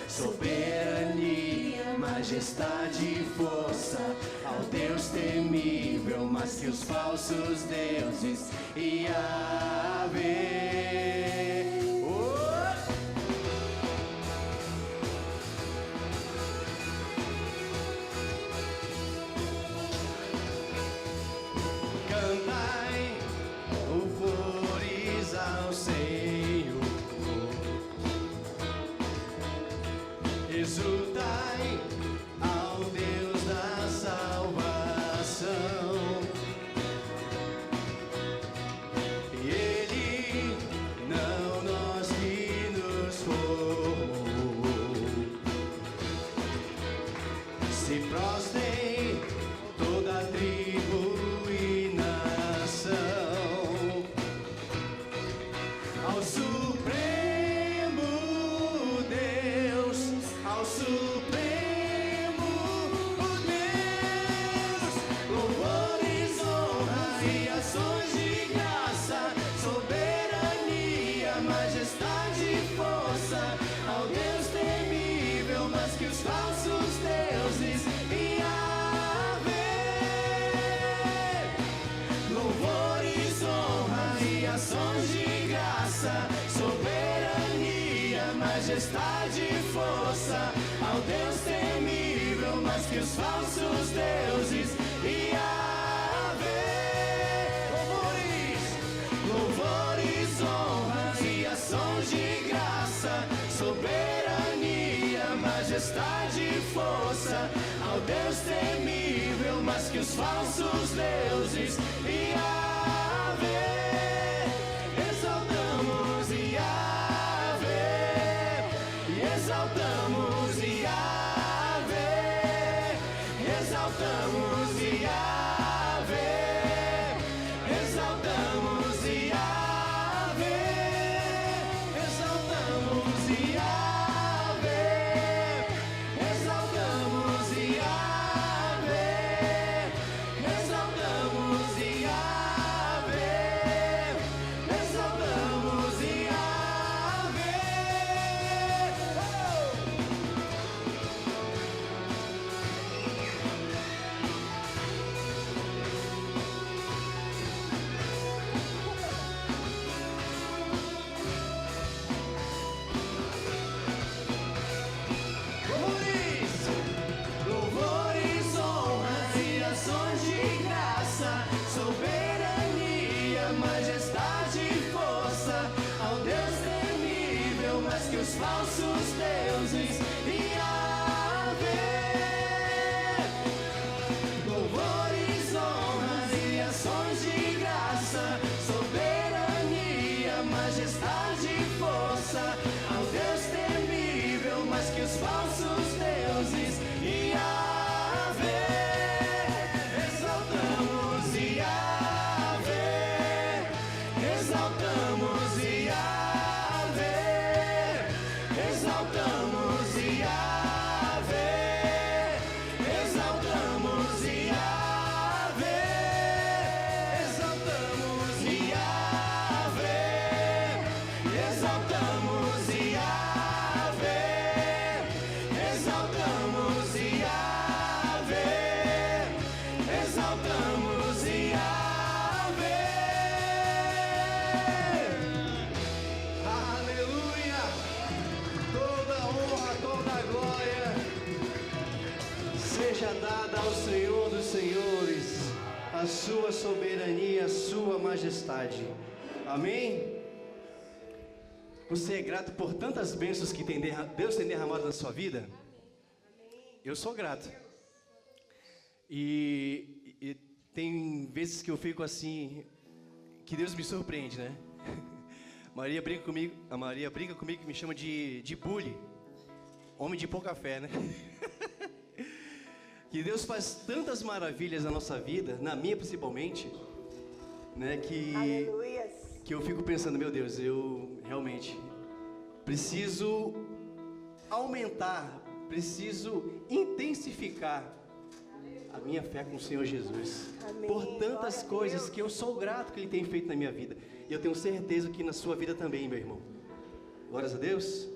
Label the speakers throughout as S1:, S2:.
S1: soberania, majestade e força, ao Deus temível, mais que os falsos deuses, Yahvé. Cantai louvores ao Senhor, exultai ao Deus da salvação. E Ele, não nós que nos formou, se prostrem toda a tribo e nação ao Supremo Deus, ao Supremo Deus, louvores, honra e ações de graça, soberania, majestade e força, ao Deus temível, mais que os falsos deuses, louvores, honra e ações de graça, soberania, majestade e força, ao Deus temível, mais que os falsos deuses, Yahvé. Louvores, honra e ações de graça, soberania, majestade e força, ao Deus temível, mais que os falsos deuses, Yahvé. Exaltamos Yahvé, exaltamos Yahvé, exaltamos Yahvé, exaltamos Yahvé, exaltamos Yahvé, exaltamos Yahvé, exaltamos Yahvé, exaltamos Yahvé. Louvores, honra e ações de graça, soberania, majestade e força, ao Deus temível, mais que os falsos deuses, Yahvé. Louvores, honra e ações de graça, soberania, majestade e força, ao Deus temível, mais que os falsos deuses, Yahvé. Exaltamos Yahvé, exaltamos Yahvé, exaltamos Yahvé, exaltamos Yahvé, exaltamos Yahvé, exaltamos Yahvé, exaltamos Yahvé, exaltamos Yahvé. Aleluia! Toda honra, toda glória seja dada ao Senhor dos Senhores, a sua soberania, a sua majestade. Amém? Você é grato por tantas bênçãos que Deus tem derramado na sua vida? Eu sou grato. E tem vezes que eu fico assim, que Deus me surpreende, né? A Maria brinca comigo que me chama de bully, homem de pouca fé, né? Que Deus faz tantas maravilhas na nossa vida, na minha principalmente, né? Que eu fico pensando, meu Deus, eu realmente preciso aumentar, preciso intensificar a minha fé com o Senhor Jesus. Amém. Por tantas coisas que eu sou grato que Ele tem feito na minha vida. E eu tenho certeza que na sua vida também, meu irmão. Glórias a Deus.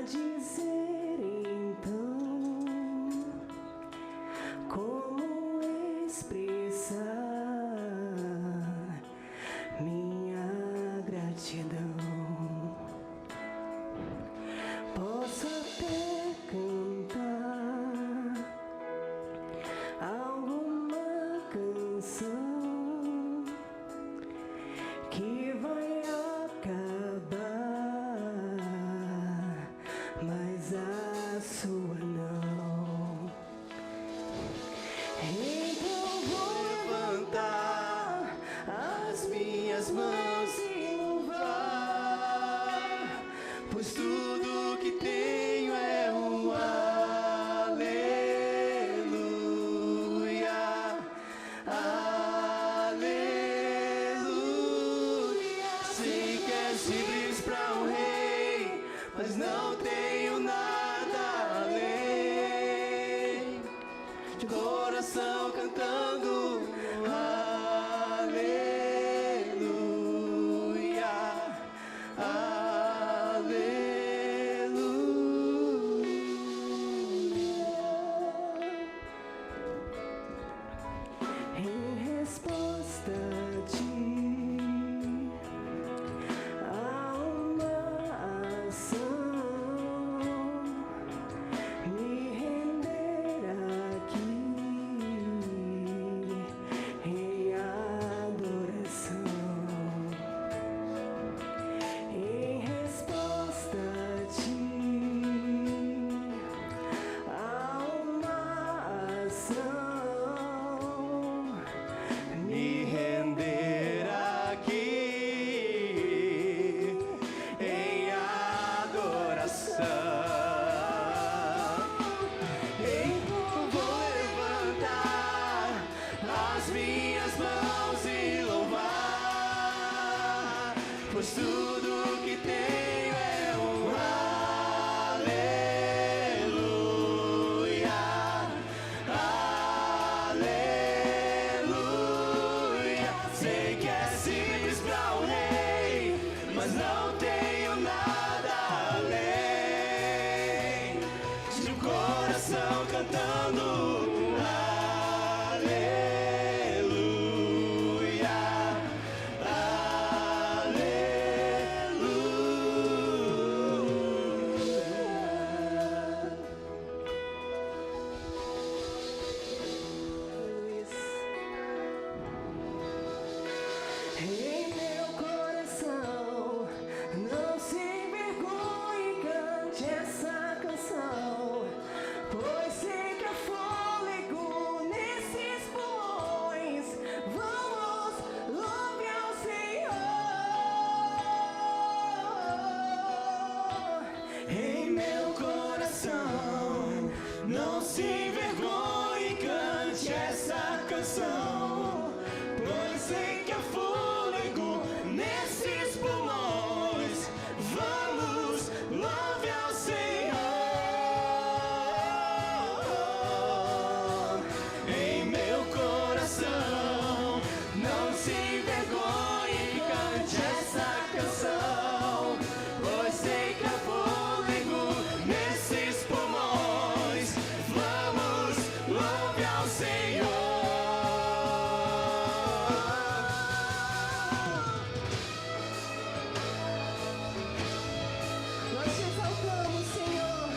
S2: dizer então como expressar minha gratidão. Posso até cantar alguma canção que vai acabar, mas a sua não. Então vou levantar as minhas mãos e louvar, pois tudo que tenho é um aleluia, aleluia. Sei que é simples para um rei, mas não tenho nada além de coração cantando aleluia, aleluia. Em resposta a ti, há uma ação, me render aqui em adoração. Em resposta a ti, há uma ação, me render aqui em adoração. Então vou levantar as minhas mãos e louvar, pois tudo que tenho é um aleluia, aleluia. Sei que é simples para o rei, mas não tenho nada além de um coração cantando aleluia, em meu coração, não se envergonhe, cante essa canção, pois sei que há fôlego nesses pulmões. Vamos, louve ao Senhor. Em meu coração, não se envergonhe, cante essa canção, pois sei que há fôlego nesses pulmões. Vamos, louve ao Senhor. Em meu coração, não se envergonhe, cante essa canção, pois sei que há fôlego nesses pulmões. Vamos, louve ao Senhor. Nós te exaltamos, Senhor,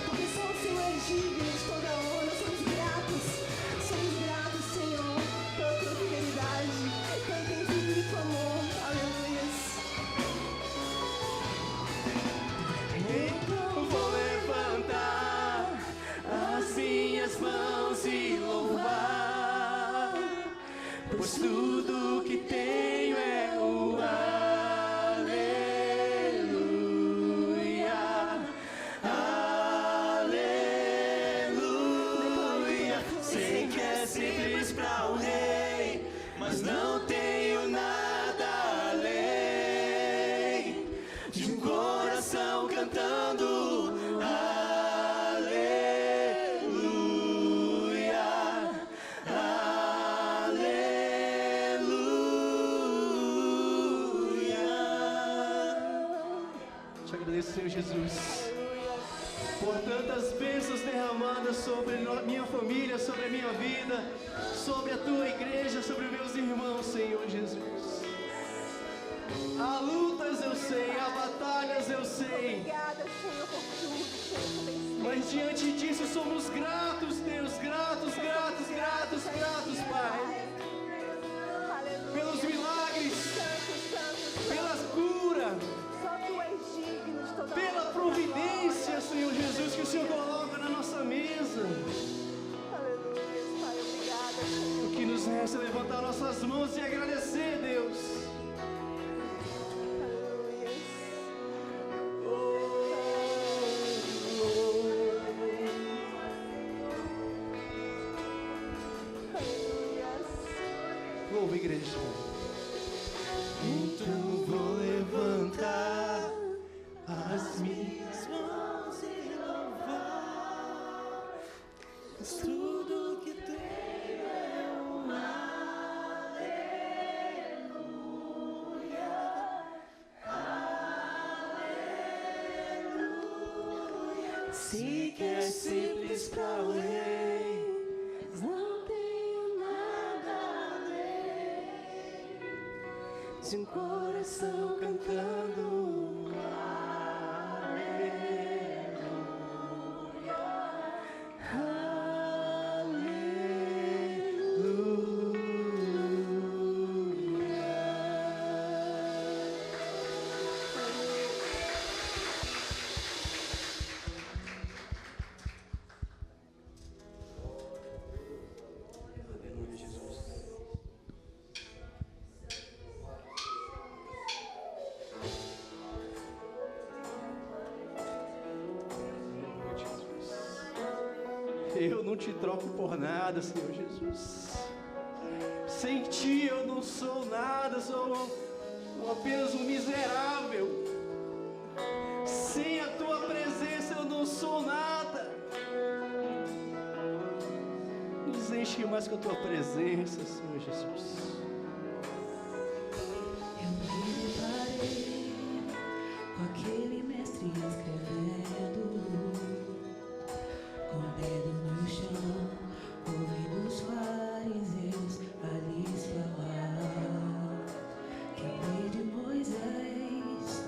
S2: porque só o Senhor é digno de toda a honra. Somos gratos, Senhor, pela tua fidelidade, pelo teu infinito amor. Aleluia. Então vou levantar as minhas mãos e louvar, pois tudo que tenho é o aleluia, aleluia. Sei que é simples para o rei, mas não tenho nada além de um coração cantando aleluia, aleluia. Te agradeço, Senhor Jesus.
S1: Tantas bênçãos derramadas sobre minha família, sobre a minha vida, sobre a tua igreja, sobre os meus irmãos, Senhor Jesus. Há lutas eu sei, há batalhas eu sei.
S2: Obrigada, Senhor, por tudo, Senhor.
S1: Mas diante disso somos gratos, Deus, gratos, gratos, gratos, gratos, Pai. Pelos milagres, pela cura, pela providência, Senhor Jesus, que o Senhor coloca na nossa mesa. O que nos resta é levantar nossas mãos e agradecer, Deus. Louva, igreja. Então vou levantar as minhas mãos e louvar, pois tudo que tenho é um aleluia, aleluia. Se quer simples pra ler, não tenho nada além de um coração cantando. Eu não te troco por nada, Senhor Jesus. Sem ti eu não sou nada, sou apenas um miserável. Sem a tua presença eu não sou nada. Nos enche mais com a tua presença, Senhor Jesus.
S3: Eu me deparei com aquele mestre escrevendo, com o dedo no chão, ouvindo os fariseus ali falar que a lei de Moisés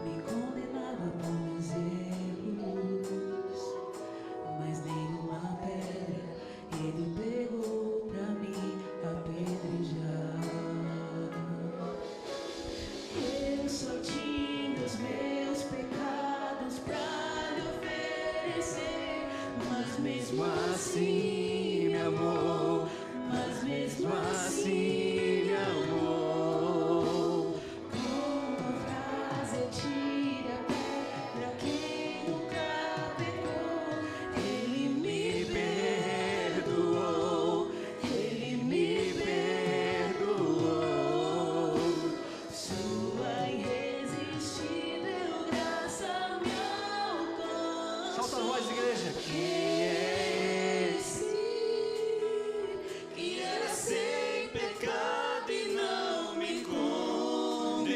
S3: me condenava por meus erros, mas nenhuma pedra ele pegou pra mim apedrejar. Eu só tinha os meus pecados pra lhe oferecer, mas mesmo assim me amou, mas mesmo assim me amou. Com uma frase tira a pedra quem nunca pecou, ele me perdoou, ele me perdoou. Sua irresistível graça me alcançou.
S1: Solta a voz, igreja.
S3: Quem é esse que era sem pecado e não me condenou?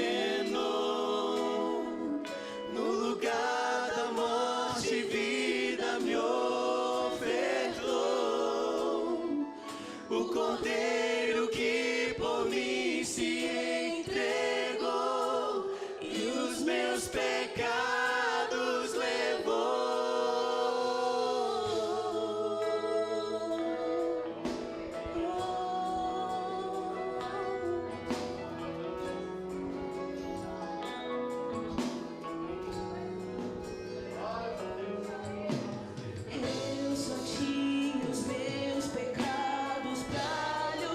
S3: No lugar da morte, vida me ofertou. O cordeiro que por mim se entregou e os meus pecados levou. Eu só tinha os meus pecados pra lhe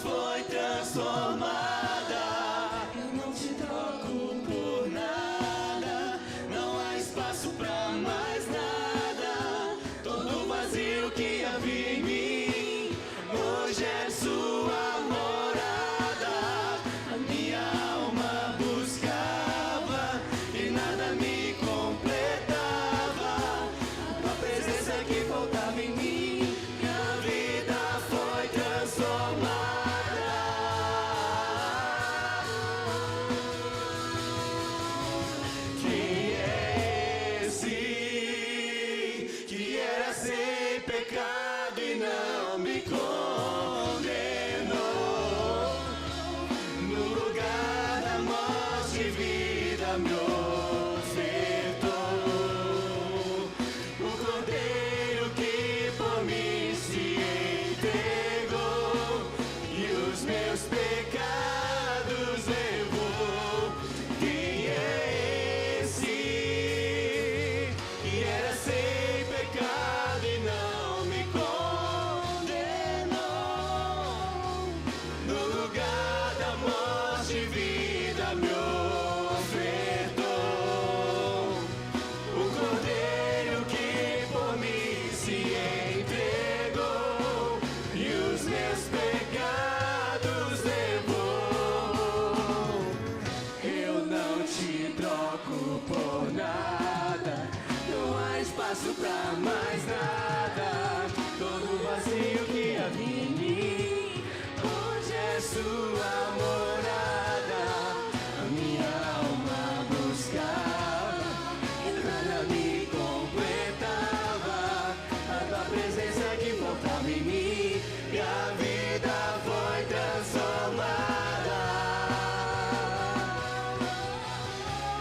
S3: foi transformada. Eu não te troco por nada, não há espaço pra mais nada. Todo vazio que havia em mim, hoje é sua morada. A minha alma buscava e nada me completava. A presença que faltava em mim, minha vida foi transformada. Quem é esse que era sem pecado e não me condenou? No lugar da morte, vida me ofertou. O Cordeiro que por mim se entregou e os meus pecados levou. Quem é esse que era sem pecado e não me condenou? No lugar da morte, vida me ofertou. O Cordeiro que por mim se entregou e os meus pecados levou. Eu não te troco por nada, não há espaço pra mais nada. Todo vazio que havia em mim, hoje é sua morada. A minha alma buscava e nada me completava. A tua presença que faltava em mim, minha vida foi transformada.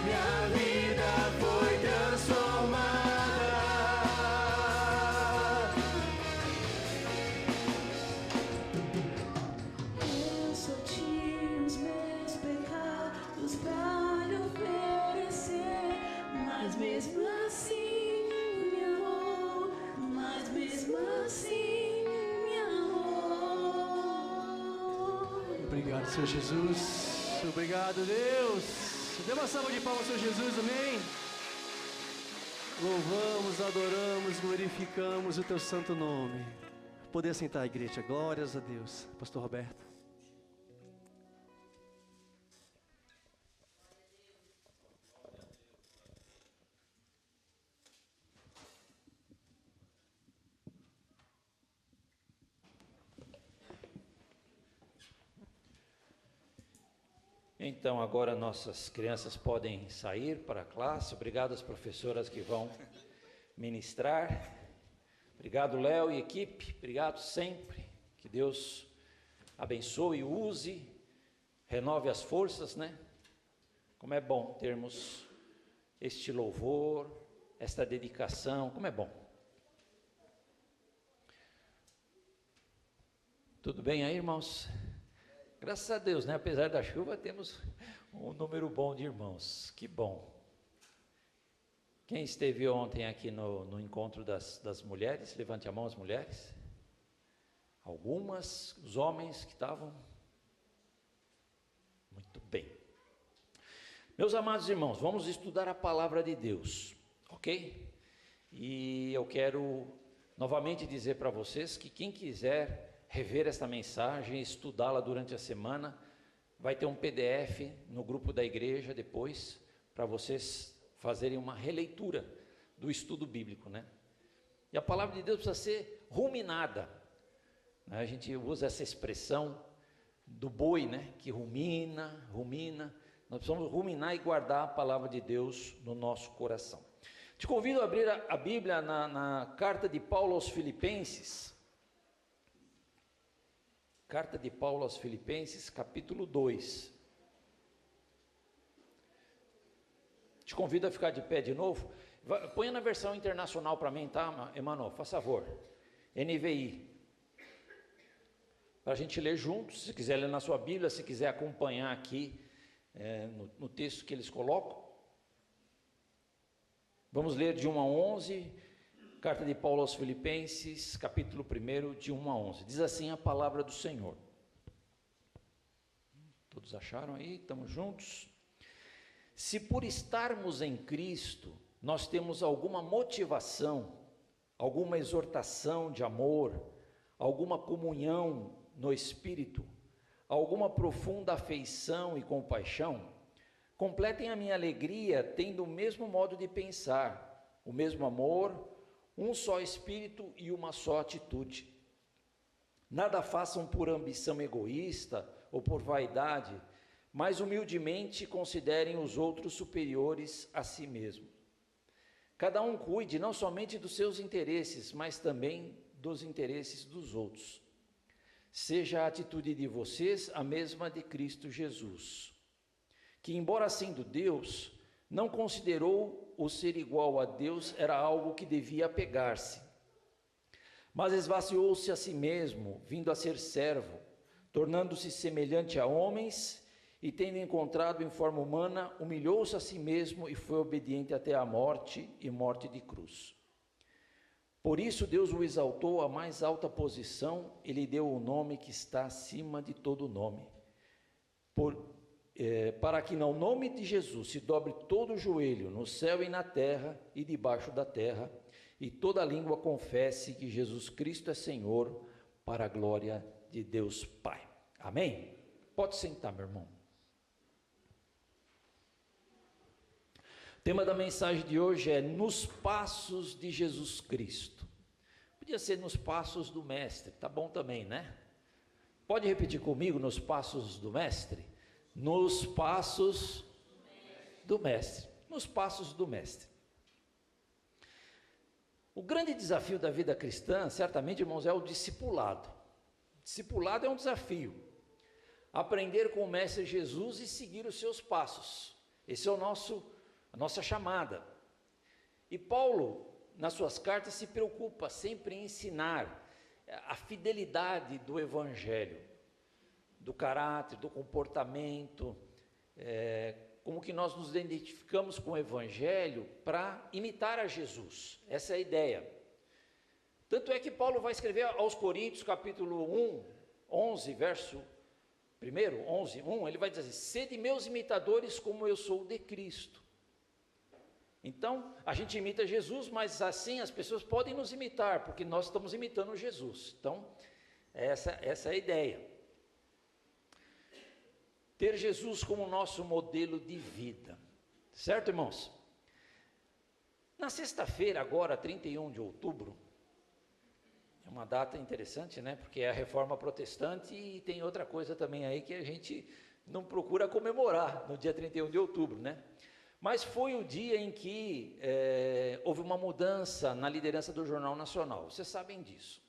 S3: Minha vida foi transformada.
S2: Eu só tinha os meus pecados pra lhe oferecer, mas mesmo assim me amou, mas mesmo assim me amou.
S1: Obrigado, Senhor Jesus. Obrigado, Deus. Dê uma salva de palmas, Senhor Jesus, amém. Louvamos, adoramos, glorificamos o teu santo nome. Poder sentar, igreja. Glórias a Deus. Pastor Roberto.
S4: Então, agora nossas crianças podem sair para a classe. Obrigado às professoras que vão ministrar. Obrigado, Léo e equipe. Obrigado sempre. Que Deus abençoe, use, renove as forças, né? Como é bom termos este louvor, esta dedicação. Como é bom. Tudo bem aí, irmãos? Graças a Deus, né? Apesar da chuva, temos um número bom de irmãos. Que bom. Quem esteve ontem aqui no encontro das mulheres? Levante a mão, as mulheres. Algumas, os homens que estavam. Muito bem. Meus amados irmãos, vamos estudar a palavra de Deus, ok? E eu quero novamente dizer para vocês que quem quiser rever esta mensagem, estudá-la durante a semana, vai ter um PDF no grupo da igreja depois, para vocês fazerem uma releitura do estudo bíblico, né? E a palavra de Deus precisa ser ruminada, né? A gente usa essa expressão do boi, né? Que rumina. Nós precisamos ruminar e guardar a palavra de Deus no nosso coração. Te convido a abrir a Bíblia na carta de Paulo aos Filipenses. Carta de Paulo aos Filipenses, capítulo 2. Te convido a ficar de pé de novo. Põe na versão internacional para mim, tá, Emanuel? Faz favor. NVI. Para a gente ler juntos, se quiser ler na sua Bíblia, se quiser acompanhar aqui no texto que eles colocam. Vamos ler de 1 a 11, carta de Paulo aos Filipenses, capítulo 1, de 1 a 11. Diz assim a palavra do Senhor. Todos acharam aí? Estamos juntos? Se por estarmos em Cristo, nós temos alguma motivação, alguma exortação de amor, alguma comunhão no Espírito, alguma profunda afeição e compaixão, completem a minha alegria tendo o mesmo modo de pensar, o mesmo amor, um só Espírito e uma só atitude. Nada façam por ambição egoísta ou por vaidade, mas humildemente considerem os outros superiores a si mesmo. Cada um cuide não somente dos seus interesses, mas também dos interesses dos outros. Seja a atitude de vocês a mesma de Cristo Jesus, que, embora sendo Deus, não considerou o ser igual a Deus era algo que devia apegar-se, mas esvaziou-se a si mesmo, vindo a ser servo, tornando-se semelhante a homens, e tendo encontrado em forma humana, humilhou-se a si mesmo e foi obediente até a morte e morte de cruz. Por isso Deus o exaltou à mais alta posição e lhe deu o nome que está acima de todo nome, para que no nome de Jesus se dobre todo o joelho, no céu e na terra e debaixo da terra, e toda língua confesse que Jesus Cristo é Senhor, para a glória de Deus Pai. Amém? Pode sentar, meu irmão. O tema da mensagem de hoje é nos passos de Jesus Cristo. Podia ser nos passos do Mestre, tá bom também, né? Pode repetir comigo, nos passos do Mestre? Nos passos do Mestre. Nos passos do Mestre. O grande desafio da vida cristã, certamente, irmãos, é o discipulado. Discipulado é um desafio. Aprender com o Mestre Jesus e seguir os seus passos. Esse é a nossa chamada. E Paulo, nas suas cartas, se preocupa sempre em ensinar a fidelidade do Evangelho, do caráter, do comportamento, como que nós nos identificamos com o Evangelho para imitar a Jesus. Essa é a ideia. Tanto é que Paulo vai escrever aos Coríntios, capítulo 11, verso 1, ele vai dizer assim: sede meus imitadores como eu sou de Cristo. Então, a gente imita Jesus, mas assim as pessoas podem nos imitar, porque nós estamos imitando Jesus. Então, essa é a ideia. Ter Jesus como nosso modelo de vida. Certo, irmãos? Na sexta-feira, agora, 31 de outubro, é uma data interessante, né? Porque é a Reforma Protestante e tem outra coisa também aí que a gente não procura comemorar no dia 31 de outubro, né? Mas foi o dia em que houve uma mudança na liderança do Jornal Nacional. Vocês sabem disso.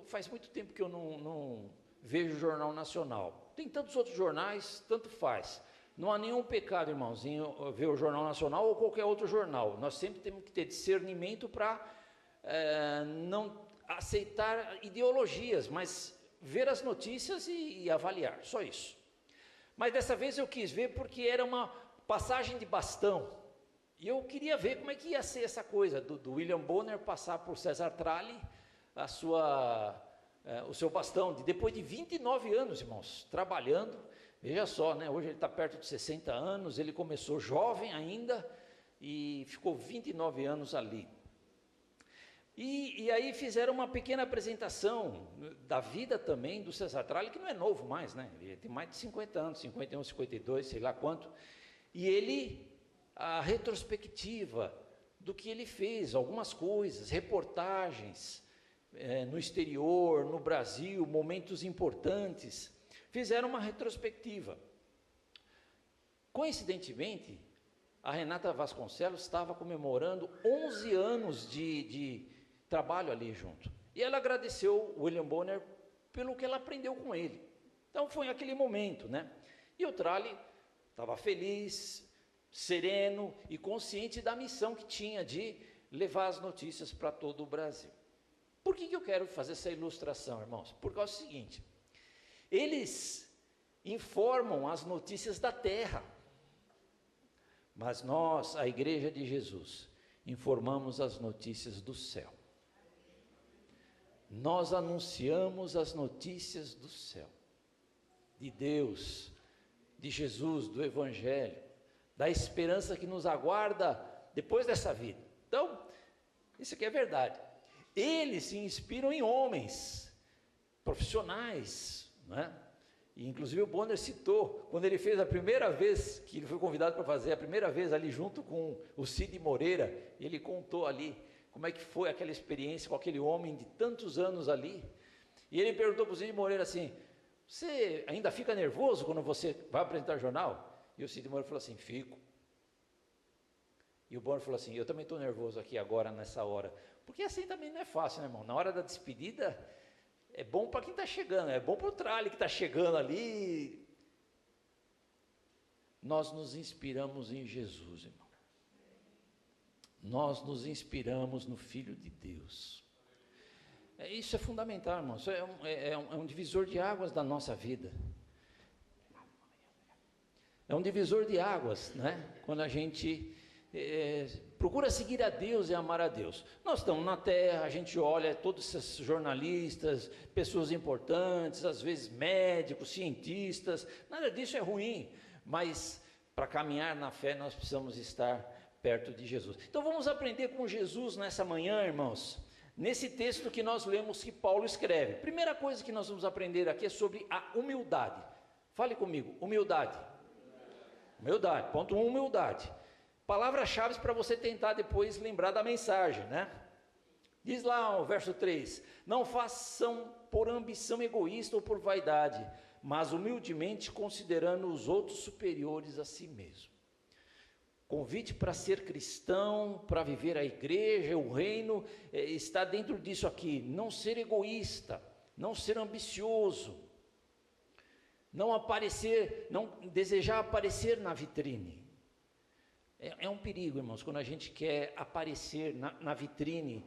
S4: Faz muito tempo que eu não vejo o Jornal Nacional. Tem tantos outros jornais, tanto faz. Não há nenhum pecado, irmãozinho, ver o Jornal Nacional ou qualquer outro jornal. Nós sempre temos que ter discernimento para não aceitar ideologias, mas ver as notícias e avaliar, só isso. Mas dessa vez eu quis ver porque era uma passagem de bastão, e eu queria ver como é que ia ser essa coisa, do William Bonner passar por César Tralli, o seu bastão, depois de 29 anos, irmãos, trabalhando. Veja só, né? Hoje ele está perto de 60 anos, ele começou jovem ainda, e ficou 29 anos ali. E aí fizeram uma pequena apresentação da vida também do César Tralli, que não é novo mais, né? Ele tem mais de 50 anos, 51, 52, sei lá quanto. E a retrospectiva do que ele fez, algumas coisas, reportagens no exterior, no Brasil, momentos importantes, fizeram uma retrospectiva. Coincidentemente, a Renata Vasconcelos estava comemorando 11 anos de trabalho ali junto. E ela agradeceu o William Bonner pelo que ela aprendeu com ele. Então foi aquele momento, né? E o Tralli estava feliz, sereno e consciente da missão que tinha de levar as notícias para todo o Brasil. Por que eu quero fazer essa ilustração, irmãos? Por causa do seguinte: eles informam as notícias da terra, mas nós, a Igreja de Jesus, informamos as notícias do céu. Nós anunciamos as notícias do céu. de Deus, de Jesus, do Evangelho, da esperança que nos aguarda depois dessa vida. Então, isso aqui é verdade. Eles se inspiram em homens profissionais, né? E inclusive o Bonner citou, quando ele fez a primeira vez, que ele foi convidado para fazer, a primeira vez ali junto com o Cid Moreira, ele contou ali, como é que foi aquela experiência com aquele homem de tantos anos ali, e ele perguntou para o Cid Moreira assim, você ainda fica nervoso quando você vai apresentar jornal? E o Cid Moreira falou assim, fico. E o Bonner falou assim, eu também estou nervoso aqui agora, nessa hora, porque assim também não é fácil, né, irmão? Na hora da despedida, é bom para quem está chegando, é bom para o trale que está chegando ali. Nós nos inspiramos em Jesus, irmão. Nós nos inspiramos no Filho de Deus. Isso é fundamental, irmão. Isso é um divisor de águas da nossa vida. É um divisor de águas, né? Quando a gente procura seguir a Deus e amar a Deus. Nós estamos na terra, a gente olha todos esses jornalistas, pessoas importantes, às vezes médicos, cientistas, nada disso é ruim, mas para caminhar na fé nós precisamos estar perto de Jesus. Então vamos aprender com Jesus nessa manhã, irmãos, nesse texto que nós lemos que Paulo escreve. Primeira coisa que nós vamos aprender aqui é sobre a humildade. Fale comigo, humildade. Humildade, ponto 1, humildade. Palavras-chave para você tentar depois lembrar da mensagem, né? Diz lá o verso 3, não façam por ambição egoísta ou por vaidade, mas humildemente considerando os outros superiores a si mesmo. Convite para ser cristão, para viver a igreja, o reino, está dentro disso aqui, não ser egoísta, não ser ambicioso, não desejar aparecer na vitrine. É um perigo, irmãos, quando a gente quer aparecer na vitrine,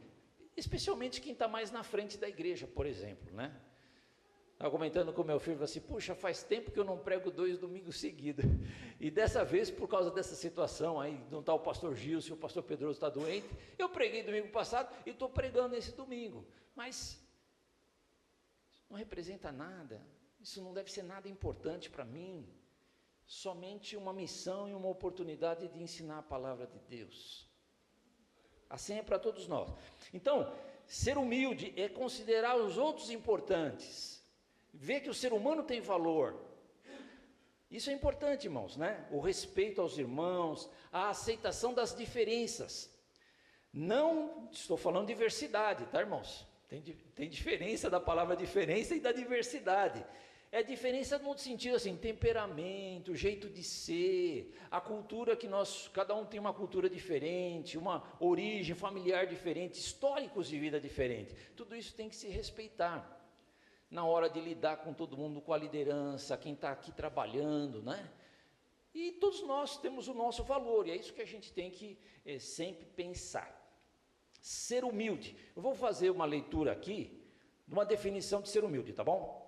S4: especialmente quem está mais na frente da igreja, por exemplo, né? Estava comentando com meu filho, falei assim, puxa, faz tempo que eu não prego 2 domingos seguidos, e dessa vez, por causa dessa situação, aí não está o pastor Gilson, o pastor Pedroso está doente, eu preguei domingo passado e estou pregando esse domingo, mas não representa nada, isso não deve ser nada importante para mim, somente uma missão e uma oportunidade de ensinar a palavra de Deus. Assim é para todos nós. Então, ser humilde é considerar os outros importantes, ver que o ser humano tem valor. Isso é importante, irmãos, né? O respeito aos irmãos, a aceitação das diferenças. Não estou falando de diversidade, tá, irmãos? Tem diferença da palavra diferença e da diversidade. É diferença no sentido assim, temperamento, jeito de ser, a cultura que cada um tem uma cultura diferente, uma origem familiar diferente, históricos de vida diferente. Tudo isso tem que se respeitar na hora de lidar com todo mundo, com a liderança, quem está aqui trabalhando, né? E todos nós temos o nosso valor, e é isso que a gente tem que sempre pensar. Ser humilde. Eu vou fazer uma leitura aqui, de uma definição de ser humilde, tá bom?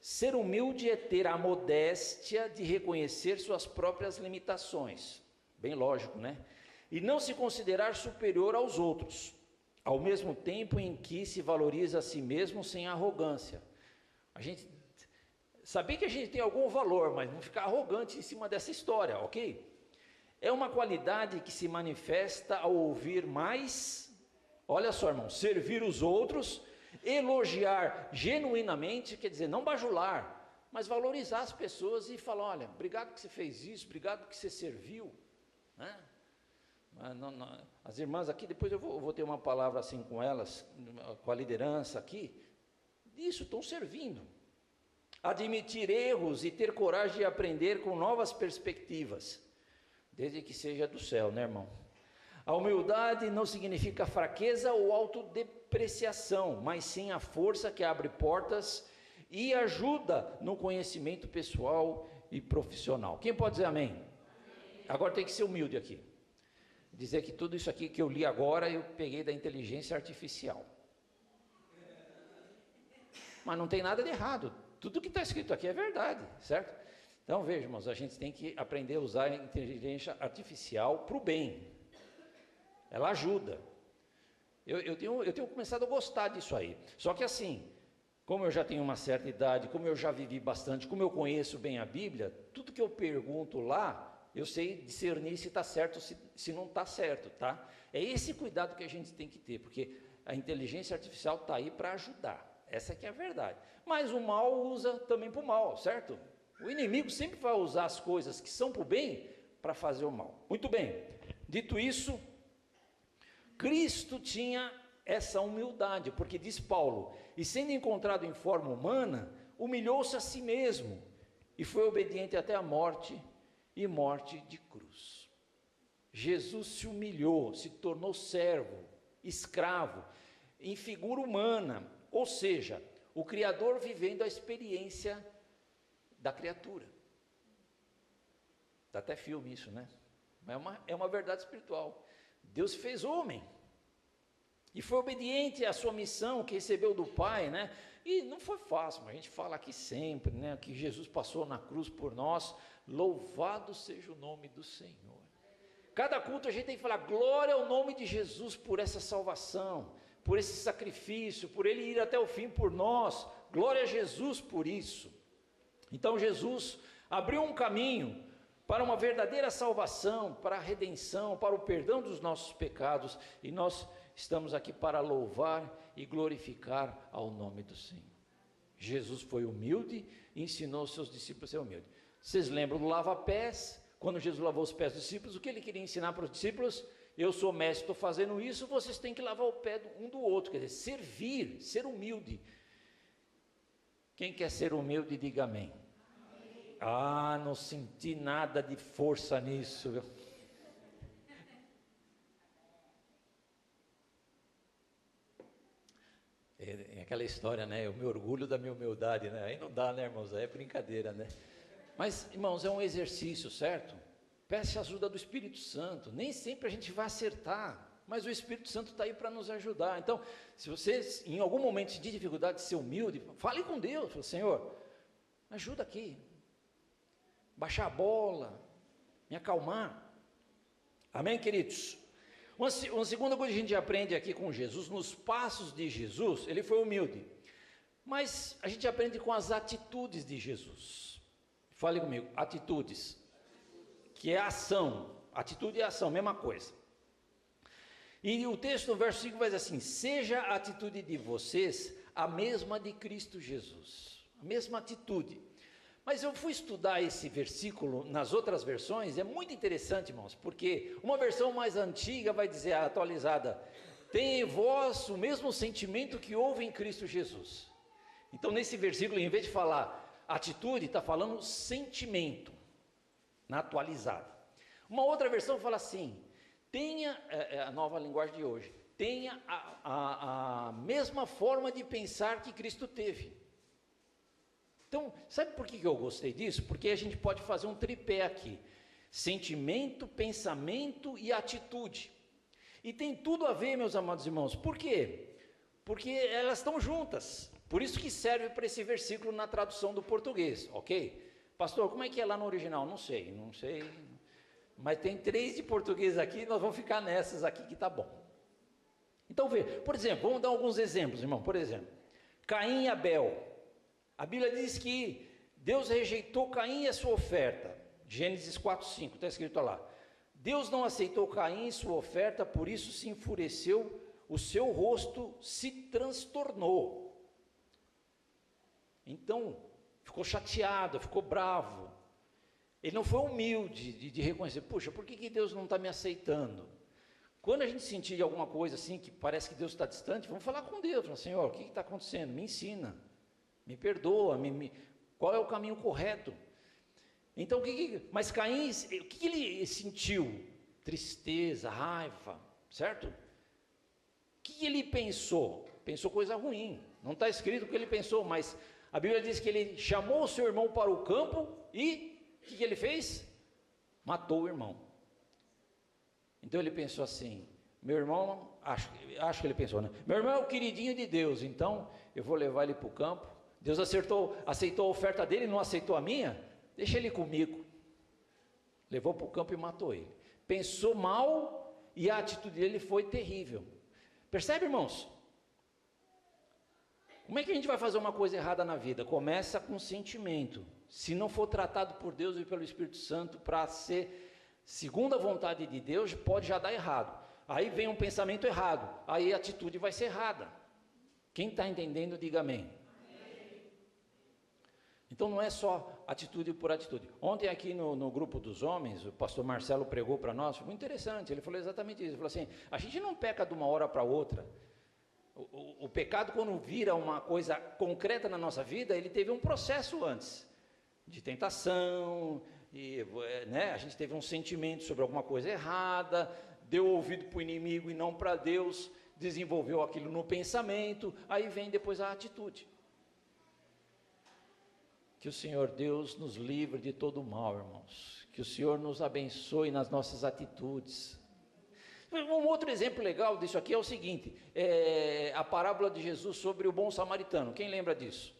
S4: Ser humilde é ter a modéstia de reconhecer suas próprias limitações, bem lógico, né? E não se considerar superior aos outros, ao mesmo tempo em que se valoriza a si mesmo sem arrogância. A gente saber que a gente tem algum valor, mas não ficar arrogante em cima dessa história, ok? É uma qualidade que se manifesta ao ouvir mais, olha só, irmão, servir os outros, elogiar genuinamente, quer dizer, não bajular, mas valorizar as pessoas e falar, olha, obrigado que você fez isso, obrigado que você serviu, né? As irmãs aqui, depois eu vou ter uma palavra assim com elas, com a liderança aqui, isso, estão servindo. Admitir erros e ter coragem de aprender com novas perspectivas, desde que seja do céu, né, irmão? A humildade não significa fraqueza ou autodepreciação, mas sim a força que abre portas e ajuda no conhecimento pessoal e profissional. Quem pode dizer amém? Amém. Agora tem que ser humilde aqui. Dizer que tudo isso aqui que eu li agora, eu peguei da inteligência artificial. Mas não tem nada de errado. Tudo que está escrito aqui é verdade, certo? Então, veja, irmãos, a gente tem que aprender a usar a inteligência artificial para o bem. Ela ajuda. Eu tenho começado a gostar disso aí. Só que assim, como eu já tenho uma certa idade, como eu já vivi bastante, como eu conheço bem a Bíblia, tudo que eu pergunto lá, eu sei discernir se está certo ou se não está certo, tá? É esse cuidado que a gente tem que ter, porque a inteligência artificial está aí para ajudar, essa que é a verdade. Mas o mal usa também para o mal, certo? O inimigo sempre vai usar as coisas que são para o bem, para fazer o mal. Muito bem, dito isso, Cristo tinha essa humildade, porque diz Paulo, e sendo encontrado em forma humana, humilhou-se a si mesmo, e foi obediente até a morte, e morte de cruz. Jesus se humilhou, se tornou servo, escravo, em figura humana, ou seja, o Criador vivendo a experiência da criatura. Dá até filme isso, né? É uma verdade espiritual. Deus fez homem, e foi obediente à sua missão que recebeu do Pai, né? E não foi fácil, mas a gente fala aqui sempre, né? Que Jesus passou na cruz por nós, louvado seja o nome do Senhor. Cada culto a gente tem que falar, glória ao nome de Jesus por essa salvação, por esse sacrifício, por Ele ir até o fim por nós, glória a Jesus por isso. Então Jesus abriu um caminho para uma verdadeira salvação, para a redenção, para o perdão dos nossos pecados, e nós estamos aqui para louvar e glorificar ao nome do Senhor. Jesus foi humilde e ensinou os seus discípulos a ser humilde. Vocês lembram do lava-pés? Quando Jesus lavou os pés dos discípulos, o que ele queria ensinar para os discípulos? Eu sou mestre, estou fazendo isso, vocês têm que lavar o pé um do outro, quer dizer, servir, ser humilde. Quem quer ser humilde, diga amém. Ah, não senti nada de força nisso, viu? É aquela história, né? Eu me orgulho da minha humildade, né? Aí não dá, né, irmãos? Aí é brincadeira, né? Mas, irmãos, é um exercício, certo? Peça a ajuda do Espírito Santo. Nem sempre a gente vai acertar, mas o Espírito Santo está aí para nos ajudar. Então, se vocês, em algum momento de dificuldade, ser humilde, fale com Deus. Fale, Senhor, me ajuda aqui. Baixar a bola, me acalmar. Amém, queridos? Uma segunda coisa que a gente aprende aqui com Jesus, nos passos de Jesus, ele foi humilde. Mas a gente aprende com as atitudes de Jesus. Fale comigo, atitudes. Que é ação. Atitude e ação, mesma coisa. E o texto no verso 5 vai dizer assim, seja a atitude de vocês a mesma de Cristo Jesus. A mesma atitude. Mas eu fui estudar esse versículo nas outras versões, é muito interessante, irmãos, porque uma versão mais antiga vai dizer, a atualizada, tem em vós o mesmo sentimento que houve em Cristo Jesus. Então, nesse versículo, em vez de falar atitude, está falando sentimento, na atualizada. Uma outra versão fala assim, tenha, a nova linguagem de hoje, tenha a mesma forma de pensar que Cristo teve. Então, sabe por que eu gostei disso? Porque a gente pode fazer um tripé aqui, sentimento, pensamento e atitude. E tem tudo a ver, meus amados irmãos, por quê? Porque elas estão juntas, por isso que serve para esse versículo na tradução do português, ok? Pastor, como é que é lá no original? Não sei, mas tem 3 de português aqui, nós vamos ficar nessas aqui que tá bom. Então, vê, por exemplo, vamos dar alguns exemplos, irmão, por exemplo, Caim e Abel. A Bíblia diz que Deus rejeitou Caim e a sua oferta, Gênesis 4:5, está escrito lá, Deus não aceitou Caim e sua oferta, por isso se enfureceu, o seu rosto se transtornou, então ficou chateado, ficou bravo, ele não foi humilde de reconhecer, puxa, por que Deus não está me aceitando? Quando a gente sentir alguma coisa assim, que parece que Deus está distante, vamos falar com Deus, falar, Senhor, o que está acontecendo? Me ensina, me perdoa, qual é o caminho correto? Então, mas Caim, o que ele sentiu? Tristeza, raiva, certo? O que ele pensou? Pensou coisa ruim, não está escrito o que ele pensou, mas a Bíblia diz que ele chamou o seu irmão para o campo e o que ele fez? Matou o irmão. Então ele pensou assim, meu irmão, acho que ele pensou, né? Meu irmão é o queridinho de Deus, então eu vou levar ele para o campo. Deus aceitou a oferta dele, não aceitou a minha? Deixa ele comigo. Levou para o campo e matou ele. Pensou mal e a atitude dele foi terrível. Percebe, irmãos? Como é que a gente vai fazer uma coisa errada na vida? Começa com sentimento. Se não for tratado por Deus e pelo Espírito Santo para ser segundo a vontade de Deus, pode já dar errado. Aí vem um pensamento errado, aí a atitude vai ser errada. Quem está entendendo, diga amém. Então não é só atitude por atitude. Ontem aqui no grupo dos homens, o pastor Marcelo pregou para nós, foi muito interessante, ele falou exatamente isso, ele falou assim, a gente não peca de uma hora para outra. O pecado, quando vira uma coisa concreta na nossa vida, ele teve um processo antes, de tentação, a gente teve um sentimento sobre alguma coisa errada, deu ouvido para o inimigo e não para Deus, desenvolveu aquilo no pensamento, aí vem depois a atitude. Que o Senhor Deus nos livre de todo o mal, irmãos, que o Senhor nos abençoe nas nossas atitudes. Um outro exemplo legal disso aqui é o seguinte, a parábola de Jesus sobre o bom samaritano, quem lembra disso?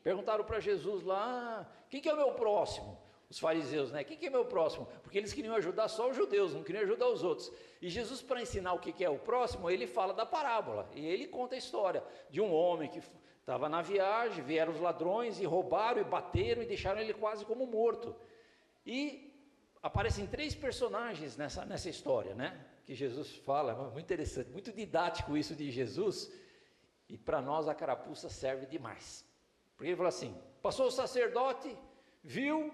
S4: Perguntaram para Jesus lá, quem que é o meu próximo? Os fariseus, né? Quem que é meu próximo? Porque eles queriam ajudar só os judeus, não queriam ajudar os outros. E Jesus, para ensinar o que é o próximo, ele fala da parábola, e ele conta a história de um homem que estava na viagem, vieram os ladrões e roubaram e bateram e deixaram ele quase como morto. E aparecem 3 personagens nessa história, né? Que Jesus fala, muito interessante, muito didático isso de Jesus, e para nós a carapuça serve demais. Porque ele fala assim, passou o sacerdote, viu,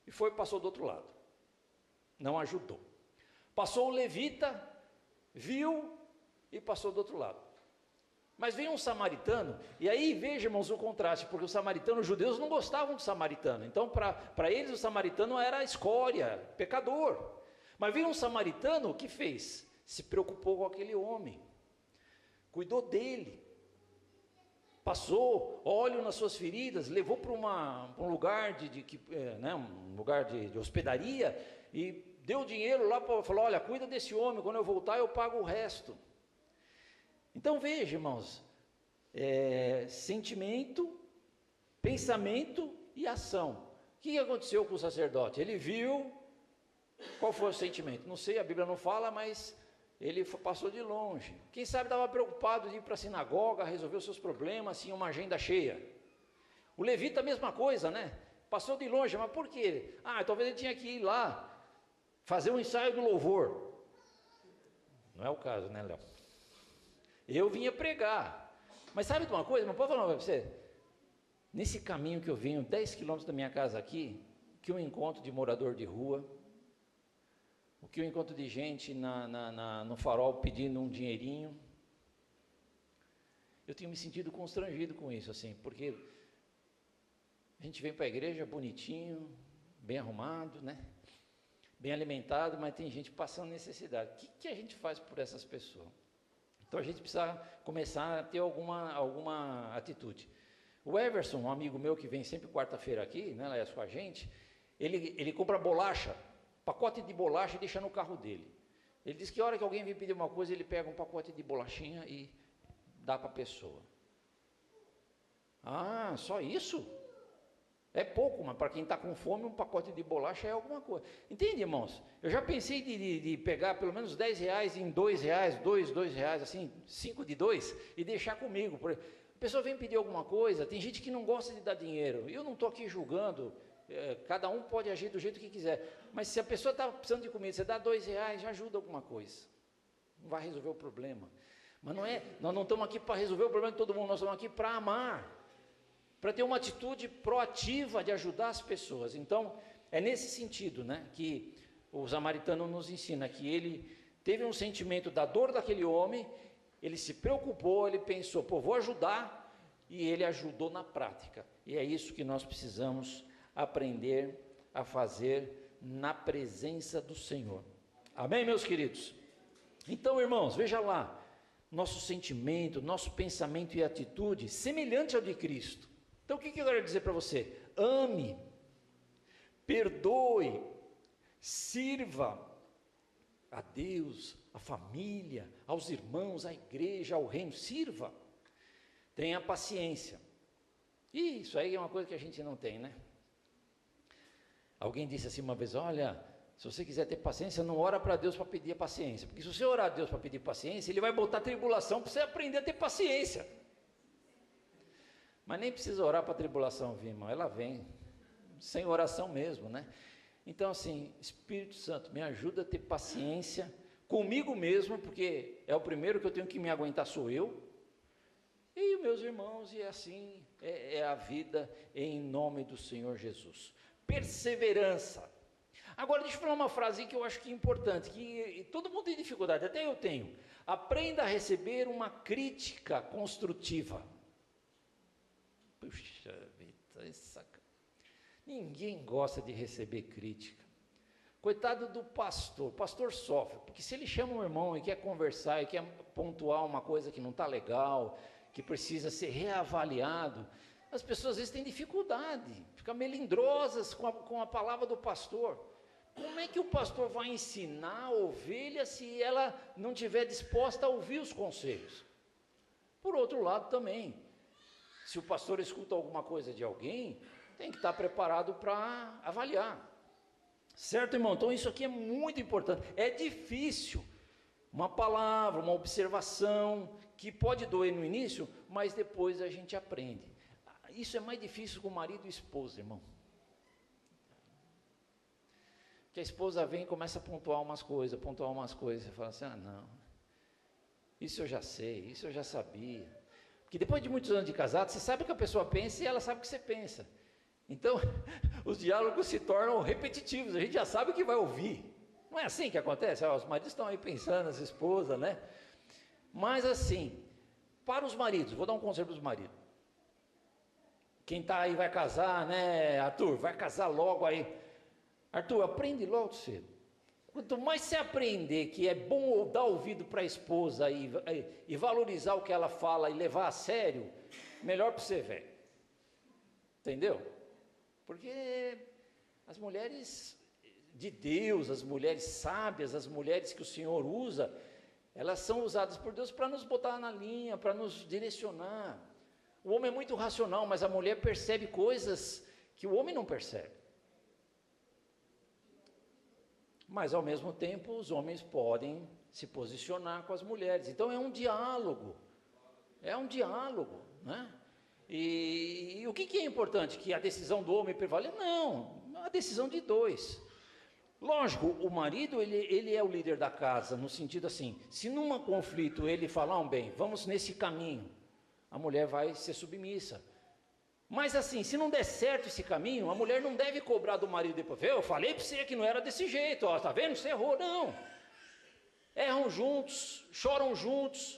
S4: e passou do outro lado, não ajudou. Passou o levita, viu, e passou do outro lado. Mas veio um samaritano, e aí veja, irmãos, o contraste, porque os samaritanos, os judeus não gostavam do samaritano, então para eles o samaritano era escória, pecador. Mas veio um samaritano, que fez? Se preocupou com aquele homem, cuidou dele, passou óleo nas suas feridas, levou para um lugar um lugar de hospedaria, e deu dinheiro lá, falou, olha, cuida desse homem, quando eu voltar eu pago o resto. Então veja, irmãos, sentimento, pensamento e ação. O que aconteceu com o sacerdote? Ele viu, qual foi o sentimento? Não sei, a Bíblia não fala, mas ele passou de longe. Quem sabe estava preocupado de ir para a sinagoga, resolver os seus problemas, tinha uma agenda cheia. O levita a mesma coisa, né? Passou de longe, mas por quê? Talvez ele tinha que ir lá, fazer um ensaio do louvor. Não é o caso, né, Léo? Eu vinha pregar, mas sabe de uma coisa, não posso falar para você? Nesse caminho que eu venho, 10 quilômetros da minha casa aqui, que eu encontro de morador de rua, o que eu encontro de gente no farol pedindo um dinheirinho, eu tenho me sentido constrangido com isso, assim, porque a gente vem para a igreja bonitinho, bem arrumado, né? Bem alimentado, mas tem gente passando necessidade. O que a gente faz por essas pessoas? Então a gente precisa começar a ter alguma atitude. O Everson, um amigo meu que vem sempre quarta-feira aqui, né, Léo, com a gente, ele compra bolacha, pacote de bolacha e deixa no carro dele. Ele diz que a hora que alguém vem pedir uma coisa, ele pega um pacote de bolachinha e dá para a pessoa. Só isso? É pouco, mas para quem está com fome, um pacote de bolacha é alguma coisa. Entende, irmãos? Eu já pensei de pegar pelo menos 10 reais em 2 reais, 2 reais, assim, 5 de 2, e deixar comigo. A pessoa vem pedir alguma coisa, tem gente que não gosta de dar dinheiro. Eu não estou aqui julgando, cada um pode agir do jeito que quiser. Mas se a pessoa está precisando de comida, você dá 2 reais, já ajuda alguma coisa. Não vai resolver o problema. Mas nós não estamos aqui para resolver o problema de todo mundo, nós estamos aqui para amar, para ter uma atitude proativa de ajudar as pessoas. Então, é nesse sentido, né, que o samaritano nos ensina, que ele teve um sentimento da dor daquele homem, ele se preocupou, ele pensou, vou ajudar, e ele ajudou na prática. E é isso que nós precisamos aprender a fazer na presença do Senhor. Amém, meus queridos? Então, irmãos, veja lá, nosso sentimento, nosso pensamento e atitude semelhante ao de Cristo. Então, o que eu quero dizer para você? Ame, perdoe, sirva a Deus, a família, aos irmãos, à igreja, ao reino, sirva. Tenha paciência. E isso aí é uma coisa que a gente não tem, né? Alguém disse assim uma vez, olha, se você quiser ter paciência, não ora para Deus para pedir a paciência, porque se você orar a Deus para pedir paciência, Ele vai botar tribulação para você aprender a ter paciência. Mas nem precisa orar para a tribulação vir, irmão, ela vem, sem oração mesmo, né? Então assim, Espírito Santo, me ajuda a ter paciência comigo mesmo, porque é o primeiro que eu tenho que me aguentar sou eu, e os meus irmãos, e assim é a vida em nome do Senhor Jesus. Perseverança. Agora deixa eu falar uma frase que eu acho que é importante, que todo mundo tem dificuldade, até eu tenho. Aprenda a receber uma crítica construtiva. Puxa vida, ninguém gosta de receber crítica. Coitado do pastor, o pastor sofre, porque se ele chama um irmão e quer conversar, e quer pontuar uma coisa que não está legal, que precisa ser reavaliado, as pessoas às vezes têm dificuldade, ficam melindrosas com a palavra do pastor. Como é que o pastor vai ensinar a ovelha se ela não estiver disposta a ouvir os conselhos? Por outro lado também, se o pastor escuta alguma coisa de alguém, tem que estar preparado para avaliar. Certo, irmão? Então isso aqui é muito importante. É difícil, uma palavra, uma observação, que pode doer no início, mas depois a gente aprende. Isso é mais difícil com o marido e esposa, irmão. Que a esposa vem e começa a pontuar umas coisas, e fala assim, não, isso eu já sei, isso eu já sabia. Porque depois de muitos anos de casado, você sabe o que a pessoa pensa e ela sabe o que você pensa. Então, os diálogos se tornam repetitivos, a gente já sabe o que vai ouvir. Não é assim que acontece? Os maridos estão aí pensando, as esposas, né? Mas assim, para os maridos, vou dar um conselho para os maridos. Quem está aí vai casar, né, Arthur? Vai casar logo aí. Arthur, aprende logo cedo. Quanto mais você aprender que é bom dar ouvido para a esposa e valorizar o que ela fala e levar a sério, melhor para você, velho. Entendeu? Porque as mulheres de Deus, as mulheres sábias, as mulheres que o Senhor usa, elas são usadas por Deus para nos botar na linha, para nos direcionar. O homem é muito racional, mas a mulher percebe coisas que o homem não percebe. Mas ao mesmo tempo os homens podem se posicionar com as mulheres. Então é um diálogo, né? E o que é importante? Que a decisão do homem prevaleça? Não, a decisão de dois. Lógico, o marido ele é o líder da casa, no sentido assim, se num conflito ele falar, bem, vamos nesse caminho, a mulher vai ser submissa. Mas assim, se não der certo esse caminho, a mulher não deve cobrar do marido depois. Eu falei para você que não era desse jeito, ó, tá vendo? Você errou. Não. Erram juntos, choram juntos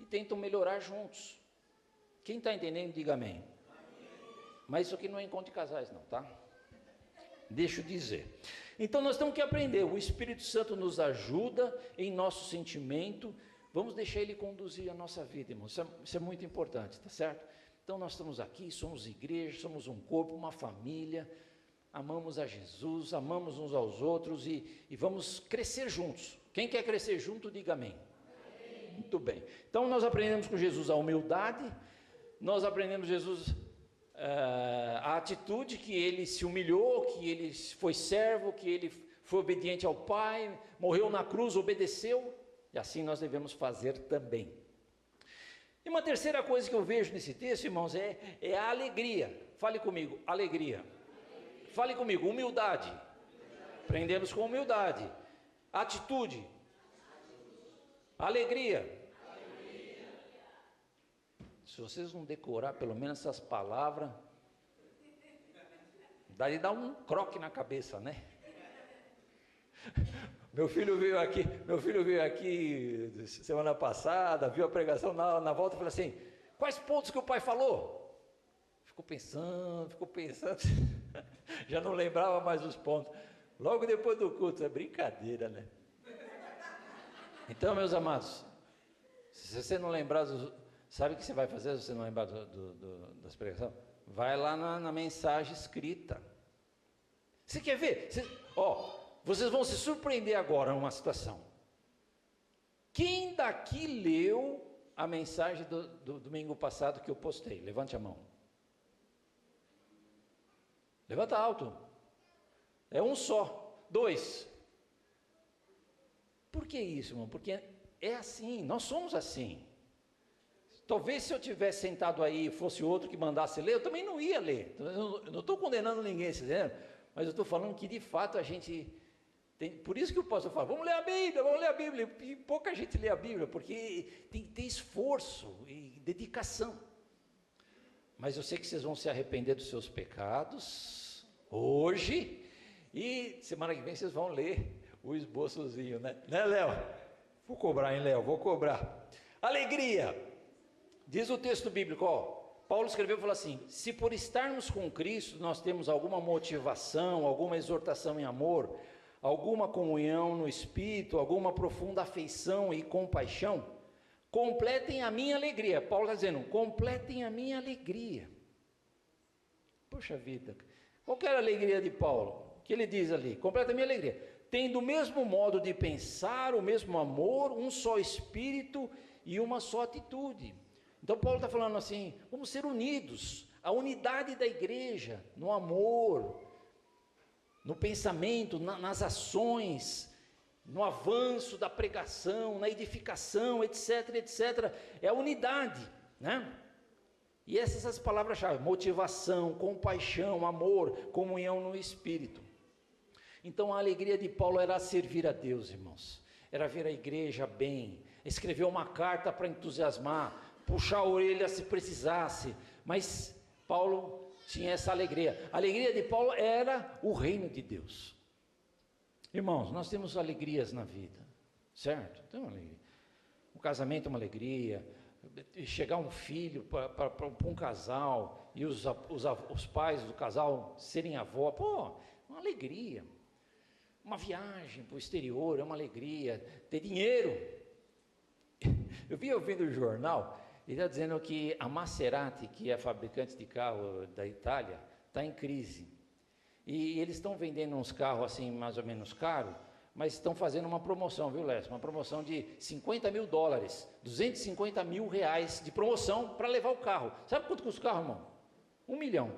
S4: e tentam melhorar juntos. Quem está entendendo, diga amém. Mas isso aqui não é encontro de casais não, tá? Deixa eu dizer. Então nós temos que aprender, o Espírito Santo nos ajuda em nosso sentimento, vamos deixar ele conduzir a nossa vida, irmão, isso é muito importante, tá certo? Então nós estamos aqui, somos igreja, somos um corpo, uma família, amamos a Jesus, amamos uns aos outros e vamos crescer juntos. Quem quer crescer junto, diga amém. Amém. Muito bem. Então nós aprendemos com Jesus a humildade, nós aprendemos Jesus a atitude, que ele se humilhou, que ele foi servo, que ele foi obediente ao Pai, morreu na cruz, obedeceu, e assim nós devemos fazer também. E uma terceira coisa que eu vejo nesse texto, irmãos, é a alegria. Fale comigo, alegria. Fale comigo, humildade. Aprendemos com humildade. Atitude. Alegria. Se vocês não decorar pelo menos essas palavras, daí dá um croque na cabeça, né? Meu filho veio aqui semana passada, viu a pregação, na volta e falou assim, quais pontos que o pai falou? Ficou pensando, já não lembrava mais os pontos. Logo depois do culto, é brincadeira, né? Então, meus amados, se você não lembrar, sabe o que você vai fazer se você não lembrar das pregações? Vai lá na mensagem escrita. Você quer ver? Vocês vão se surpreender agora numa situação. Quem daqui leu a mensagem do domingo passado que eu postei? Levante a mão. Levanta alto. É um só. 2. Por que isso, irmão? Porque é assim, nós somos assim. Talvez se eu tivesse sentado aí e fosse outro que mandasse ler, eu também não ia ler. Eu não estou condenando ninguém, mas eu estou falando que de fato a gente tem. Por isso que o pastor fala, vamos ler a Bíblia. E pouca gente lê a Bíblia, porque tem que ter esforço e dedicação. Mas eu sei que vocês vão se arrepender dos seus pecados hoje, e semana que vem vocês vão ler o esboçozinho, né, Léo? Vou cobrar, hein, Léo? Vou cobrar. Alegria. Diz o texto bíblico, Paulo escreveu e falou assim: se por estarmos com Cristo nós temos alguma motivação, alguma exortação em amor, alguma comunhão no Espírito, alguma profunda afeição e compaixão, completem a minha alegria. Paulo está dizendo, completem a minha alegria. Poxa vida, qual que era a alegria de Paulo? O que ele diz ali? Completa a minha alegria. Tendo o mesmo modo de pensar, o mesmo amor, um só Espírito e uma só atitude. Então Paulo está falando assim, vamos ser unidos, a unidade da igreja, no amor, no pensamento, nas ações, no avanço da pregação, na edificação, etc, etc, é a unidade, né? E essas são as palavras-chave, motivação, compaixão, amor, comunhão no Espírito. Então a alegria de Paulo era servir a Deus, irmãos, era ver a igreja bem, escrever uma carta para entusiasmar, puxar a orelha se precisasse, mas Paulo tinha essa alegria. A alegria de Paulo era o reino de Deus. Irmãos, nós temos alegrias na vida, certo? Tem uma alegria. O casamento é uma alegria, chegar um filho para um casal, e os pais do casal serem avó, uma alegria. Uma viagem para o exterior é uma alegria, ter dinheiro. Eu vi ouvindo o jornal, ele está dizendo que a Maserati, que é fabricante de carro da Itália, está em crise. E eles estão vendendo uns carros assim, mais ou menos caros, mas estão fazendo uma promoção, viu, Lécio? Uma promoção de $50 mil, 250 mil reais de promoção para levar o carro. Sabe quanto custa o carro, irmão? R$1 milhão.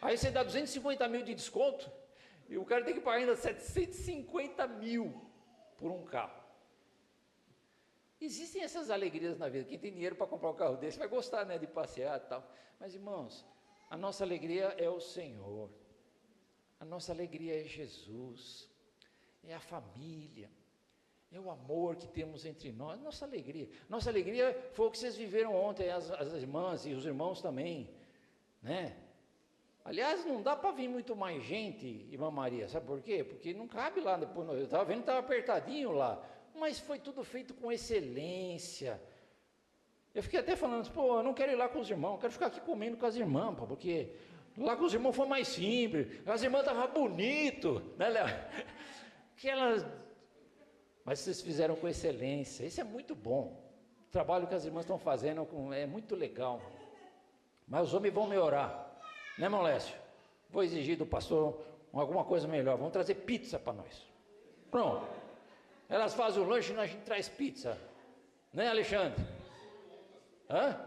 S4: Aí você dá 250 mil de desconto, e o cara tem que pagar ainda 750 mil por um carro. Existem essas alegrias na vida. Quem tem dinheiro para comprar um carro desse vai gostar, né, de passear e tal. Mas, irmãos, a nossa alegria é o Senhor. A nossa alegria é Jesus. É a família. É o amor que temos entre nós. Nossa alegria foi o que vocês viveram ontem, as irmãs e os irmãos também, né? Aliás, não dá para vir muito mais gente, irmã Maria, sabe por quê? Porque não cabe lá, depois, eu estava vendo que estava apertadinho lá, mas foi tudo feito com excelência. Eu fiquei até falando, eu não quero ir lá com os irmãos, eu quero ficar aqui comendo com as irmãs, porque lá com os irmãos foi mais simples, as irmãs estavam bonitas, né, Léo? Mas vocês fizeram com excelência, isso é muito bom. O trabalho que as irmãs estão fazendo é muito legal. Mas os homens vão melhorar. Né, irmão Lécio? Vou exigir do pastor alguma coisa melhor. Vamos trazer pizza para nós. Pronto. Elas fazem o lanche e a gente traz pizza. Né, Alexandre? Hã?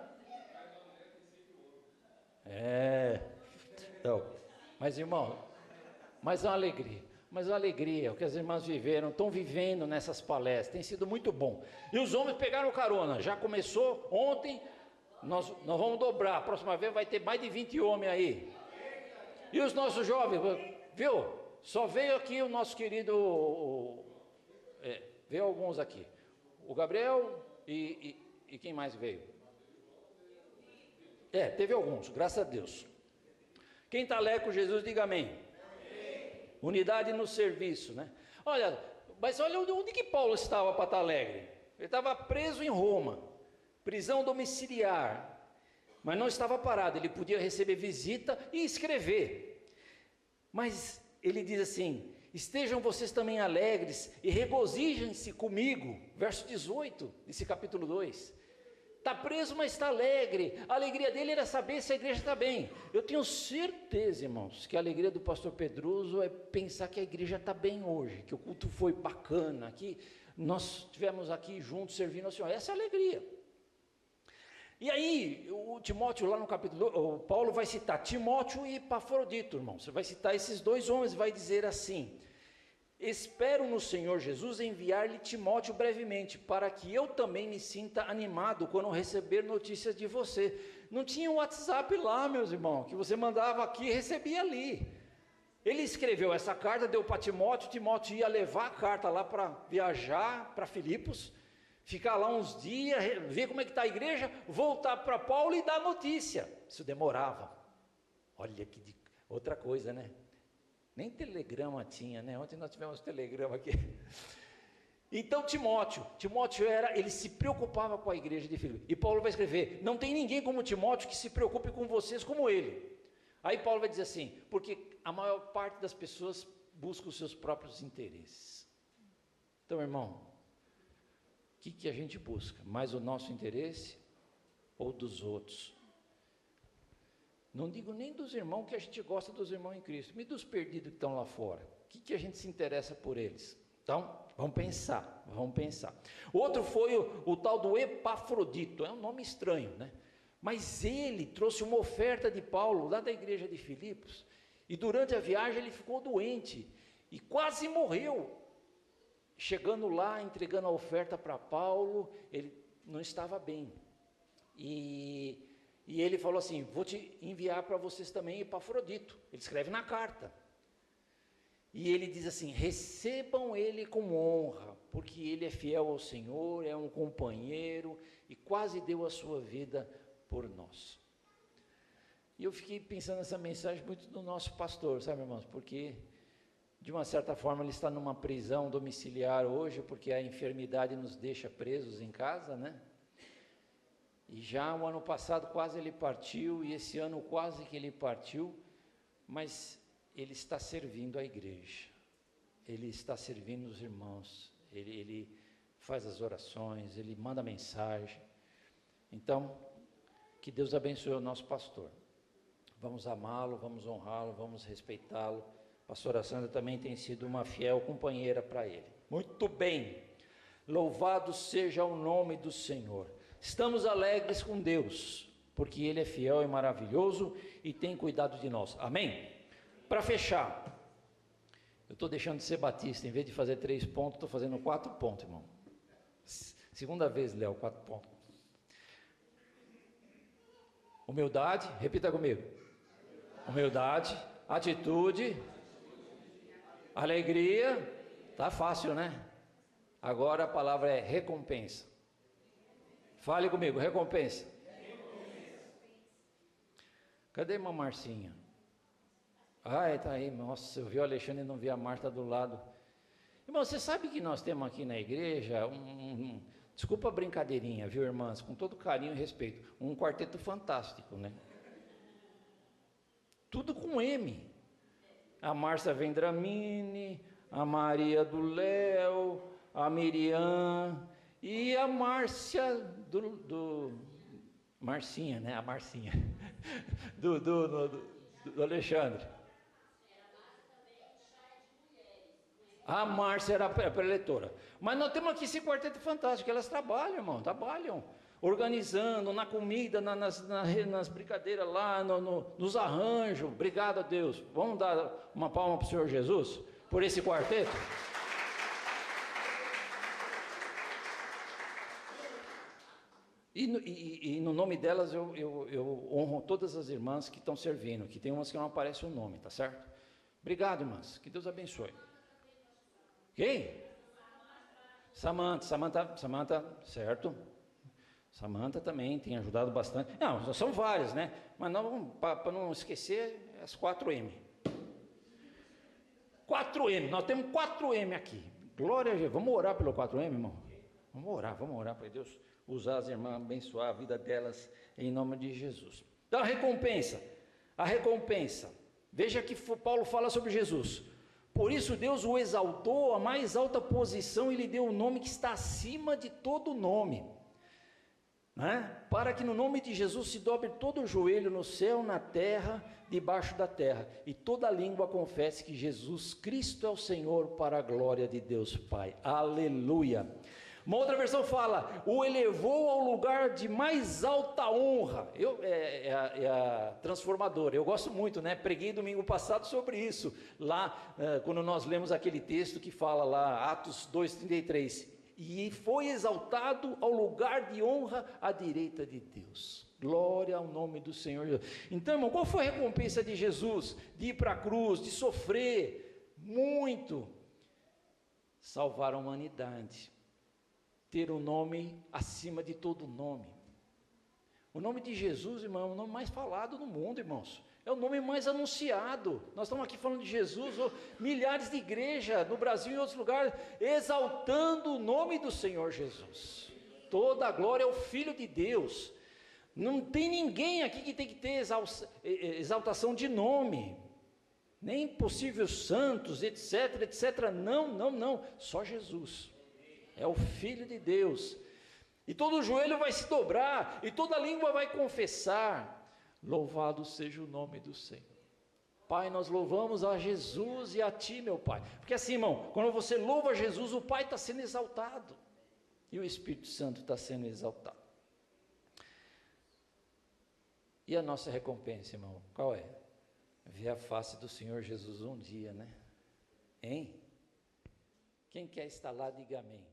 S4: Então, mas irmão, mas é uma alegria, o que as irmãs viveram, estão vivendo nessas palestras, tem sido muito bom. E os homens pegaram carona, já começou ontem. Nós vamos dobrar, a próxima vez vai ter mais de 20 homens aí. E os nossos jovens, viu? Só veio aqui o nosso querido, veio alguns aqui. O Gabriel e quem mais veio? Teve alguns, graças a Deus. Quem está alegre com Jesus, diga amém. Amém. Unidade no serviço, né? Mas olha onde que Paulo estava para estar alegre. Ele estava preso em Roma. Prisão domiciliar, mas não estava parado, ele podia receber visita e escrever. Mas ele diz assim: estejam vocês também alegres e regozijem-se comigo, verso 18, desse capítulo 2. Está preso, mas está alegre. A alegria dele era saber se a igreja está bem. Eu tenho certeza, irmãos, que a alegria do pastor Pedroso é pensar que a igreja está bem hoje, que o culto foi bacana, que nós estivemos aqui juntos servindo ao Senhor. Essa é a alegria. E aí, o Timóteo, lá no capítulo 2, o Paulo vai citar Timóteo e Epafrodito, irmão. Você vai citar esses dois homens, vai dizer assim: espero no Senhor Jesus enviar-lhe Timóteo brevemente, para que eu também me sinta animado quando receber notícias de você. Não tinha um WhatsApp lá, meus irmãos, que você mandava aqui e recebia ali. Ele escreveu essa carta, deu para Timóteo, Timóteo ia levar a carta lá para viajar para Filipos, ficar lá uns dias, ver como é que está a igreja, voltar para Paulo e dar notícia. Isso demorava. Olha que outra coisa, né? Nem telegrama tinha, né? Ontem nós tivemos telegrama aqui. Então Timóteo ele se preocupava com a igreja de Filipos. E Paulo vai escrever, não tem ninguém como Timóteo que se preocupe com vocês como ele. Aí Paulo vai dizer assim, porque a maior parte das pessoas busca os seus próprios interesses. Então, irmão, o que a gente busca? Mais o nosso interesse ou dos outros? Não digo nem dos irmãos, que a gente gosta dos irmãos em Cristo, mas dos perdidos que estão lá fora. O que a gente se interessa por eles? Então, vamos pensar. Outro foi o tal do Epafrodito, é um nome estranho, né? Mas ele trouxe uma oferta de Paulo, lá da igreja de Filipos, e durante a viagem ele ficou doente, e quase morreu. Chegando lá, entregando a oferta para Paulo, ele não estava bem, e ele falou assim, vou te enviar para vocês também Epafrodito. Ele escreve na carta, e ele diz assim, recebam ele com honra, porque ele é fiel ao Senhor, é um companheiro, e quase deu a sua vida por nós. E eu fiquei pensando nessa mensagem muito do nosso pastor, sabe, irmãos, porque de uma certa forma ele está numa prisão domiciliar hoje, porque a enfermidade nos deixa presos em casa, né? E já o ano passado quase ele partiu, e esse ano quase que ele partiu, mas ele está servindo a igreja, ele está servindo os irmãos, ele faz as orações, ele manda mensagem. Então, que Deus abençoe o nosso pastor. Vamos amá-lo, vamos honrá-lo, vamos respeitá-lo. A pastora Sandra também tem sido uma fiel companheira para ele. Muito bem, louvado seja o nome do Senhor. Estamos alegres com Deus, porque Ele é fiel e maravilhoso e tem cuidado de nós. Amém? Para fechar, eu estou deixando de ser batista, em vez de fazer 3 pontos, estou fazendo 4 pontos, irmão. Segunda vez, Léo, 4 pontos. Humildade, repita comigo. Humildade, atitude, alegria, tá fácil, né? Agora a palavra é recompensa. Fale comigo, recompensa. Cadê irmã Marcinha? Ai, tá aí, nossa, eu vi o Alexandre e não vi a Marta do lado. Irmão, você sabe que nós temos aqui na igreja desculpa a brincadeirinha, viu, irmãs? Com todo carinho e respeito. Um quarteto fantástico, né? Tudo com M. A Márcia Vendramini, a Maria do Léo, a Miriam e a Márcia Marcinha, né? A Marcinha. do Alexandre. A Márcia era a preletora. Mas nós temos aqui esse quarteto fantástico, elas trabalham, irmão, organizando, na comida, nas brincadeiras lá, nos arranjos. Obrigado a Deus. Vamos dar uma palma para o Senhor Jesus, por esse quarteto? E no nome delas eu honro todas as irmãs que estão servindo, que tem umas que não aparece o nome, tá certo? Obrigado, irmãs, que Deus abençoe. Quem? Samanta, certo? Samanta também tem ajudado bastante. Não, são várias, né? Mas para não esquecer, as 4M. 4M, nós temos 4M aqui. Glória a Deus. Vamos orar pelo 4M, irmão? Vamos orar para Deus usar as irmãs, abençoar a vida delas em nome de Jesus. Então a recompensa. Veja que Paulo fala sobre Jesus. Por isso Deus o exaltou à mais alta posição e lhe deu o nome que está acima de todo nome, né? Para que no nome de Jesus se dobre todo o joelho no céu, na terra, debaixo da terra, e toda língua confesse que Jesus Cristo é o Senhor, para a glória de Deus Pai. Aleluia! Uma outra versão fala, o elevou ao lugar de mais alta honra. É a transformadora, eu gosto muito, né? Preguei domingo passado sobre isso, lá, quando nós lemos aquele texto que fala lá, Atos 2,33, e foi exaltado ao lugar de honra à direita de Deus. Glória ao nome do Senhor Jesus. Então, irmão, qual foi a recompensa de Jesus? De ir para a cruz, de sofrer muito, salvar a humanidade, ter um nome acima de todo nome. O nome de Jesus, irmão, é o nome mais falado no mundo, irmãos. É o nome mais anunciado. Nós estamos aqui falando de Jesus, milhares de igrejas no Brasil e em outros lugares, exaltando o nome do Senhor Jesus. Toda a glória ao Filho de Deus. Não tem ninguém aqui que tem que ter exaltação de nome. Nem possíveis santos, etc, etc. Não. Só Jesus. É o Filho de Deus. E todo joelho vai se dobrar, e toda língua vai confessar: louvado seja o nome do Senhor. Pai, nós louvamos a Jesus e a Ti, meu Pai. Porque assim, irmão, quando você louva Jesus, o Pai está sendo exaltado. E o Espírito Santo está sendo exaltado. E a nossa recompensa, irmão, qual é? Ver a face do Senhor Jesus um dia, né? Hein? Quem quer estar lá, diga amém.